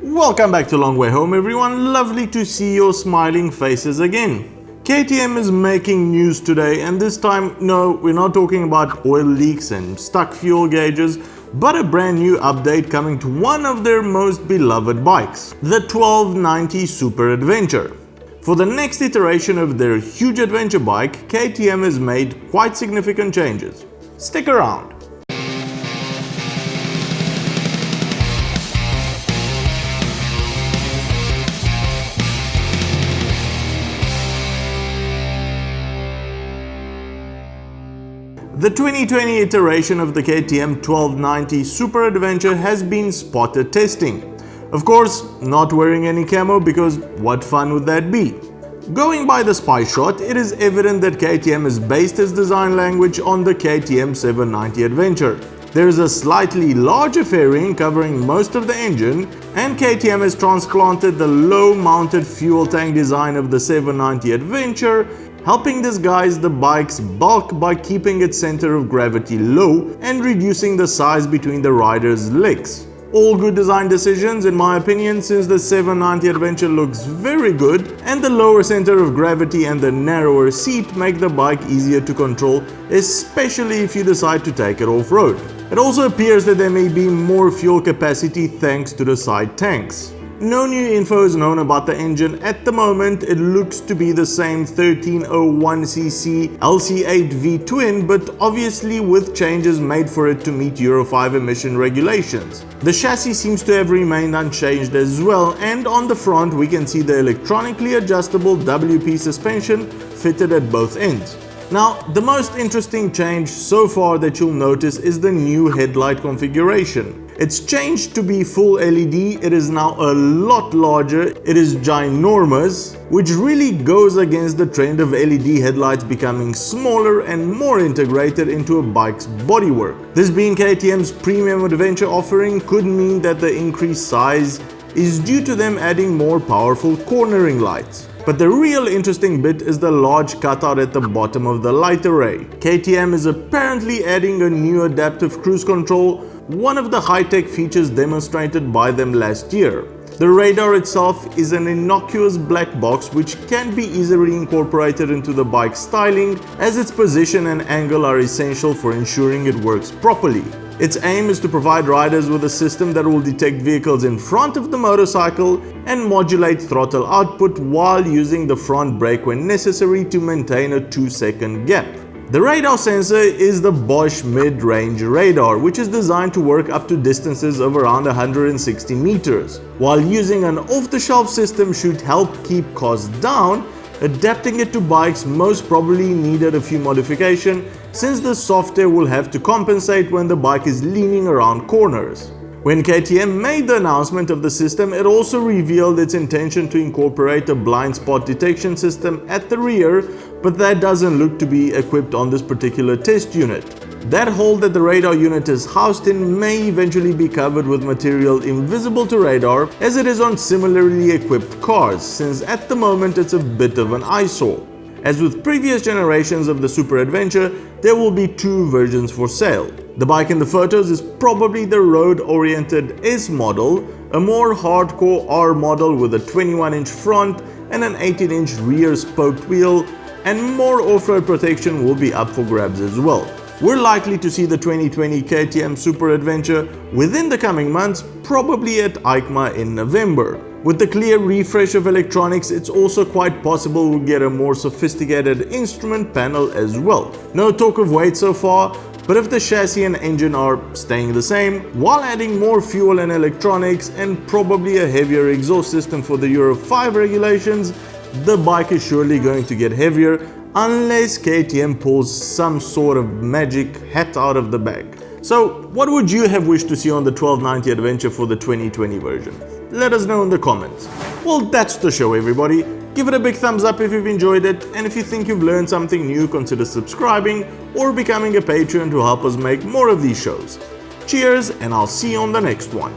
Welcome back to Long Way Home, everyone. Lovely to see your smiling faces again. KTM is making news today, and this time, no, we're not talking about oil leaks and stuck fuel gauges, but a brand new update coming to one of their most beloved bikes, the 1290 Super Adventure. For the next iteration of their huge adventure bike, KTM has made quite significant changes. Stick around. The 2020 iteration of the KTM 1290 Super Adventure has been spotted testing. Of course, not wearing any camo, because what fun would that be? Going by the spy shot, it is evident that KTM has based its design language on the KTM 790 Adventure. There is a slightly larger fairing covering most of the engine, and KTM has transplanted the low-mounted fuel tank design of the 790 Adventure, helping disguise the bike's bulk by keeping its center of gravity low and reducing the size between the rider's legs. All good design decisions in my opinion, since the 790 Adventure looks very good and the lower center of gravity and the narrower seat make the bike easier to control, especially if you decide to take it off-road. It also appears that there may be more fuel capacity thanks to the side tanks. No new info is known about the engine at the moment. It looks to be the same 1301cc LC8 V-twin, but obviously with changes made for it to meet Euro 5 emission regulations. The chassis seems to have remained unchanged as well, and on the front we can see the electronically adjustable WP suspension fitted at both ends. Now, the most interesting change so far that you'll notice is the new headlight configuration. It's changed to be full LED, it is now a lot larger, it is ginormous, which really goes against the trend of LED headlights becoming smaller and more integrated into a bike's bodywork. This being KTM's premium adventure offering could mean that the increased size is due to them adding more powerful cornering lights. But the real interesting bit is the large cutout at the bottom of the light array. KTM is apparently adding a new adaptive cruise control, one of the high-tech features demonstrated by them last year. The radar itself is an innocuous black box which can be easily incorporated into the bike's styling, as its position and angle are essential for ensuring it works properly. Its aim is to provide riders with a system that will detect vehicles in front of the motorcycle and modulate throttle output while using the front brake when necessary to maintain a 2-second gap. The radar sensor is the Bosch mid-range radar, which is designed to work up to distances of around 160 meters. While using an off-the-shelf system should help keep costs down, adapting it to bikes most probably needed a few modifications, since the software will have to compensate when the bike is leaning around corners. When KTM made the announcement of the system, it also revealed its intention to incorporate a blind spot detection system at the rear, but that doesn't look to be equipped on this particular test unit. That hole that the radar unit is housed in may eventually be covered with material invisible to radar, as it is on similarly equipped cars, since at the moment it's a bit of an eyesore. As with previous generations of the Super Adventure, there will be two versions for sale. The bike in the photos is probably the road-oriented S model, a more hardcore R model with a 21-inch front and an 18-inch rear spoked wheel, and more off-road protection will be up for grabs as well. We're likely to see the 2020 KTM Super Adventure within the coming months, probably at EICMA in November. With the clear refresh of electronics, it's also quite possible we'll get a more sophisticated instrument panel as well. No talk of weight so far, but if the chassis and engine are staying the same, while adding more fuel and electronics and probably a heavier exhaust system for the Euro 5 regulations, the bike is surely going to get heavier, unless KTM pulls some sort of magic hat out of the bag. So, what would you have wished to see on the 1290 Adventure for the 2020 version? Let us know in the comments. Well, that's the show, everybody. Give it a big thumbs up if you've enjoyed it, and if you think you've learned something new, consider subscribing or becoming a patron to help us make more of these shows. Cheers, and I'll see you on the next one.